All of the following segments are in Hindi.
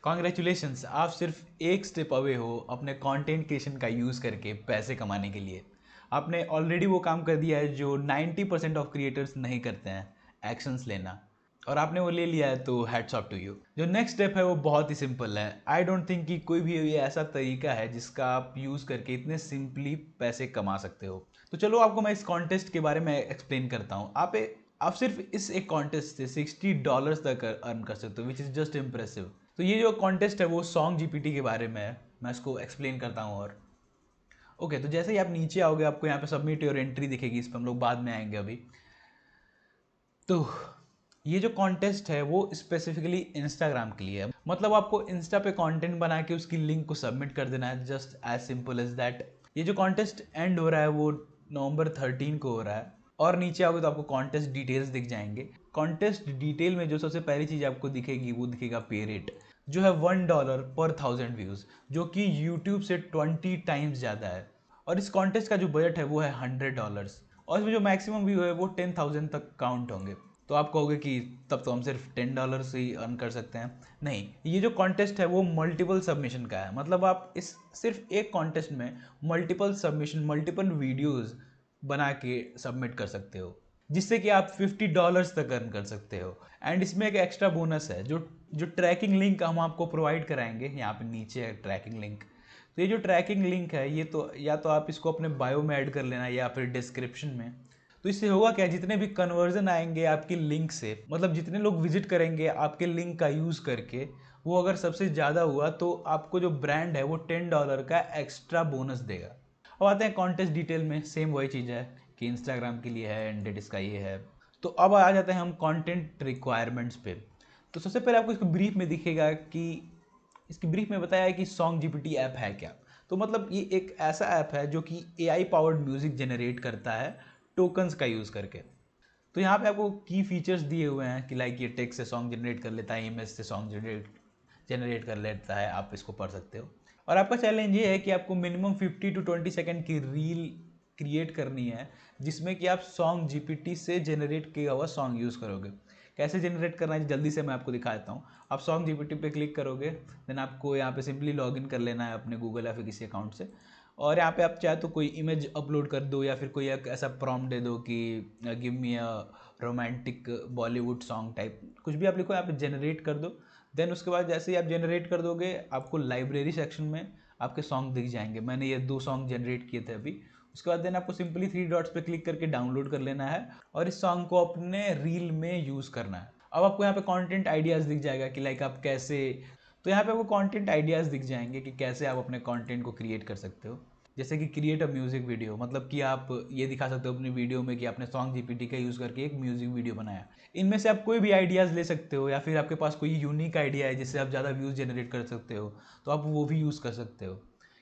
कॉन्ग्रेचुलेशंस, आप सिर्फ एक स्टेप अवे हो अपने कंटेंट क्रिएशन का यूज़ करके पैसे कमाने के लिए। आपने ऑलरेडी वो काम कर दिया है जो 90% ऑफ क्रिएटर्स नहीं करते हैं, एक्शंस लेना। और आपने वो ले लिया है, तो हैट्स ऑफ टू यू। जो नेक्स्ट स्टेप है वो बहुत ही सिंपल है। आई डोंट थिंक कि कोई भी ये ऐसा तरीका है जिसका आप यूज़ करके इतने सिंपली पैसे कमा सकते हो। तो चलो आपको मैं इस कॉन्टेस्ट के बारे में एक्सप्लेन करता हूँ। आप सिर्फ इस एक कॉन्टेस्ट से $60 तक अर्न कर सकते हो, विच इज़ जस्ट इम्प्रेसिव। तो ये जो कॉन्टेस्ट है वो सॉन्ग जीपीटी के बारे में है। मैं इसको एक्सप्लेन करता हूँ। और ओके, तो जैसे ही आप नीचे आओगे आपको यहाँ पे सबमिट योर एंट्री दिखेगी। इस पर हम लोग बाद में आएंगे अभी। तो ये जो कॉन्टेस्ट है वो स्पेसिफिकली इंस्टाग्राम के लिए है। मतलब आपको इंस्टा पे कंटेंट बना के उसकी लिंक को सबमिट कर देना है, just as simple as that. ये जो कॉन्टेस्ट एंड हो रहा है वो November 13 को हो रहा है। और नीचे आओगे तो आपको कॉन्टेस्ट डिटेल्स दिख जाएंगे। कॉन्टेस्ट डिटेल में जो सबसे पहली चीज़ आपको दिखेगी वो दिखेगा पे रेट, जो है $1 पर 1000 व्यूज़, जो कि यूट्यूब से 20 टाइम्स ज़्यादा है। और इस कॉन्टेस्ट का जो बजट है वो है $100, और इसमें जो मैक्सिमम व्यू है वो 10,000 तक काउंट होंगे। तो आप कहोगे कि तब तो हम सिर्फ $10 से ही अर्न कर सकते हैं। नहीं, ये जो कॉन्टेस्ट है वो मल्टीपल सबमिशन का है। मतलब आप इस सिर्फ एक कॉन्टेस्ट में मल्टीपल सबमिशन, मल्टीपल वीडियोस बना के सबमिट कर सकते हो, जिससे कि आप $50 तक अर्न कर सकते हो। एंड इसमें एक एक्स्ट्रा बोनस है, जो जो ट्रैकिंग लिंक हम आपको प्रोवाइड कराएंगे। यहाँ पे नीचे है ट्रैकिंग लिंक। तो ये जो ट्रैकिंग लिंक है ये तो या तो आप इसको अपने बायो में ऐड कर लेना या फिर डिस्क्रिप्शन में। तो इससे होगा क्या, जितने भी कन्वर्जन आएंगे आपकी लिंक से, मतलब जितने लोग विजिट करेंगे आपके लिंक का यूज़ करके, वो अगर सबसे ज़्यादा हुआ तो आपको जो ब्रांड है वो $10 का एक्स्ट्रा बोनस देगा। अब आते हैं कॉन्टेस्ट डिटेल में। सेम वही चीज़ है कि इंस्टाग्राम के लिए है एंड इसका ये है। तो अब आ जाते हैं हम कंटेंट रिक्वायरमेंट्स पे। तो सबसे पहले आपको इसको ब्रीफ में दिखेगा कि इसकी ब्रीफ में बताया है कि सॉन्ग जीपीटी ऐप है क्या। तो मतलब ये एक ऐसा ऐप है जो कि एआई पावर्ड म्यूजिक जनरेट करता है टोकन्स का यूज़ करके। तो यहाँ पे आपको की फीचर्स दिए हुए हैं कि लाइक ये टेक्स्ट से सॉन्ग जनरेट कर लेता है, इमेज से सॉन्ग जनरेट जनरेट कर लेता है। आप इसको पढ़ सकते हो। और आपका चैलेंज ये है कि आपको मिनिमम 50 to 20 सेकेंड की रील क्रिएट करनी है, जिसमें कि आप सॉन्ग जीपीटी से जनरेट किया हुआ सॉन्ग यूज़ करोगे। कैसे जनरेट करना है जल्दी से मैं आपको दिखा देता हूँ। आप सॉन्ग जीपीटी पे क्लिक करोगे, देन आपको यहाँ पे सिंपली लॉगिन कर लेना है अपने गूगल या फिर किसी अकाउंट से। और यहाँ पे आप चाहे तो कोई इमेज अपलोड कर दो या फिर कोई एक ऐसा प्रॉम्प्ट दे दो कि give me a romantic Bollywood song type, कुछ भी आप लिखो, यहाँ पे जनरेट कर दो। देन उसके बाद जैसे ही आप जनरेट कर दोगे आपको लाइब्रेरी सेक्शन में आपके सॉन्ग दिख जाएंगे। मैंने ये 2 सॉन्ग जनरेट किए थे अभी। उसके बाद देन आपको सिंपली 3 डॉट्स पे क्लिक करके डाउनलोड कर लेना है और इस सॉन्ग को अपने रील में यूज़ करना है। अब आपको यहाँ पे कंटेंट आइडियाज़ दिख जाएगा कि लाइक आप कैसे, तो यहाँ पे आपको कंटेंट आइडियाज़ दिख जाएंगे कि कैसे आप अपने कंटेंट को क्रिएट कर सकते हो। जैसे कि क्रिएट अ म्यूजिक वीडियो, मतलब कि आप ये दिखा सकते हो अपनी वीडियो में कि आपने सॉन्ग जीपीटी का यूज़ करके एक म्यूजिक वीडियो बनाया। इनमें से आप कोई भी आइडियाज़ ले सकते हो, या फिर आपके पास कोई यूनिक आइडिया है जिससे आप ज़्यादा व्यूज़ जनरेट कर सकते हो, तो आप वो भी यूज़ कर सकते हो।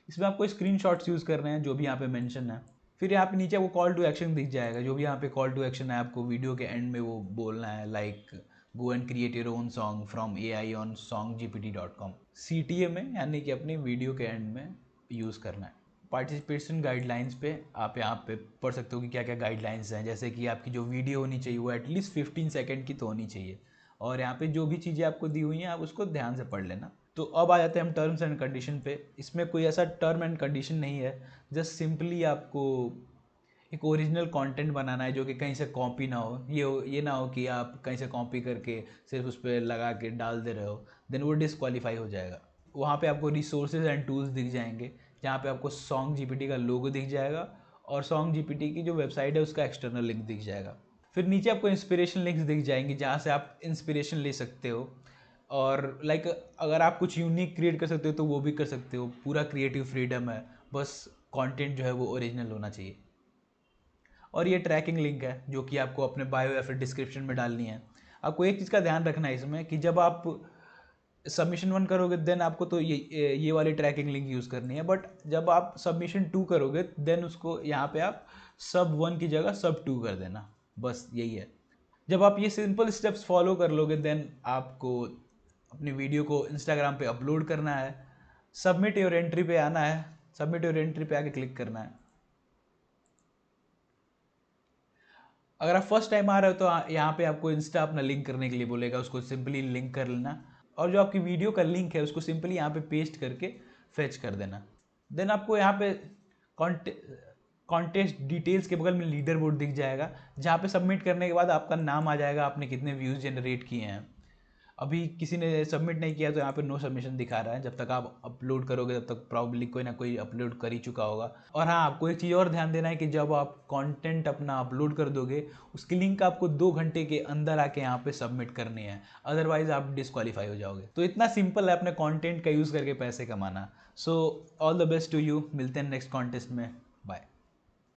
इसमें आपको स्क्रीन शॉट्स यूज़ करने हैं जो भी यहाँ पे मेंशन है। फिर यहाँ पे नीचे आपको कॉल टू एक्शन दिख जाएगा। जो भी यहाँ पे कॉल टू एक्शन है आपको वीडियो के एंड में वो बोलना है, like go and create your own song from AI on songgpt.com। CTA में, यानी कि अपनी वीडियो के एंड में यूज़ करना है। पार्टिसिपेशन गाइडलाइंस पे आप यहाँ पे पढ़ सकते हो कि क्या क्या गाइडलाइंस हैं। जैसे कि आपकी जो वीडियो होनी चाहिए वो एटलीस्ट 15 सेकेंड की तो होनी चाहिए। और यहाँ पे जो भी चीज़ें आपको दी हुई हैं आप उसको ध्यान से पढ़ लेना। तो अब आ जाते हैं हम टर्म्स एंड कंडीशन पे। इसमें कोई ऐसा टर्म एंड कंडीशन नहीं है, जस्ट सिंपली आपको एक ओरिजिनल कंटेंट बनाना है जो कि कहीं से कॉपी ना हो। ये ना हो कि आप कहीं से कॉपी करके सिर्फ उस पर लगा के डाल दे रहे हो, देन वो डिसक्वालीफाई हो जाएगा। वहाँ पे आपको रिसोर्सेज एंड टूल्स दिख जाएंगे, जहाँ पे आपको सॉन्ग जीपीटी का लोगो दिख जाएगा और सॉन्ग जीपीटी की जो वेबसाइट है उसका एक्सटर्नल लिंक दिख जाएगा। फिर नीचे आपको इंस्पिरेशन लिंक्स दिख जाएंगी जहाँ से आप इंस्पिरेशन ले सकते हो। और लाइक अगर आप कुछ यूनिक क्रिएट कर सकते हो तो वो भी कर सकते हो। पूरा क्रिएटिव फ्रीडम है, बस कंटेंट जो है वो ओरिजिनल होना चाहिए। और ये ट्रैकिंग लिंक है जो कि आपको अपने बायो या फिर डिस्क्रिप्शन में डालनी है। आपको एक चीज़ का ध्यान रखना है इसमें कि जब आप सबमिशन 1 करोगे देन आपको तो ये वाली ट्रैकिंग लिंक यूज़ करनी है। बट जब आप सबमिशन 2 करोगे देन उसको यहाँ पे आप Sub 1 की जगह Sub 2 कर देना। बस यही है। जब आप ये सिंपल स्टेप्स फॉलो कर लोगे देन आपको अपनी वीडियो को इंस्टाग्राम पे अपलोड करना है। सबमिट योर एंट्री पे आना है। सबमिट योर एंट्री पे आके क्लिक करना है। अगर आप फर्स्ट टाइम आ रहे हो तो यहाँ पे आपको इंस्टा अपना लिंक करने के लिए बोलेगा, उसको सिंपली लिंक कर लेना। और जो आपकी वीडियो का लिंक है उसको सिंपली यहाँ पे पेस्ट करके फेच कर देना। देन आपको यहाँ पे कॉन्टेस्ट डिटेल्स के बगल में लीडर बोर्ड दिख जाएगा, जहाँ पे सबमिट करने के बाद आपका नाम आ जाएगा, आपने कितने व्यूज़ जनरेट किए हैं। अभी किसी ने सबमिट नहीं किया तो यहाँ पे नो सबमिशन दिखा रहा है। जब तक आप अपलोड करोगे तब तक प्रॉब्ली कोई ना कोई अपलोड कर ही चुका होगा। और हाँ, आपको एक चीज़ और ध्यान देना है कि जब आप कंटेंट अपना अपलोड कर दोगे उसकी लिंक आपको 2 घंटे के अंदर आके यहाँ पे सबमिट करनी है, अदरवाइज आप डिस्क्वालीफाई हो जाओगे। तो इतना सिंपल है अपने कॉन्टेंट का यूज़ करके पैसे कमाना। So all the best to you, मिलते हैं नेक्स्ट कॉन्टेस्ट में।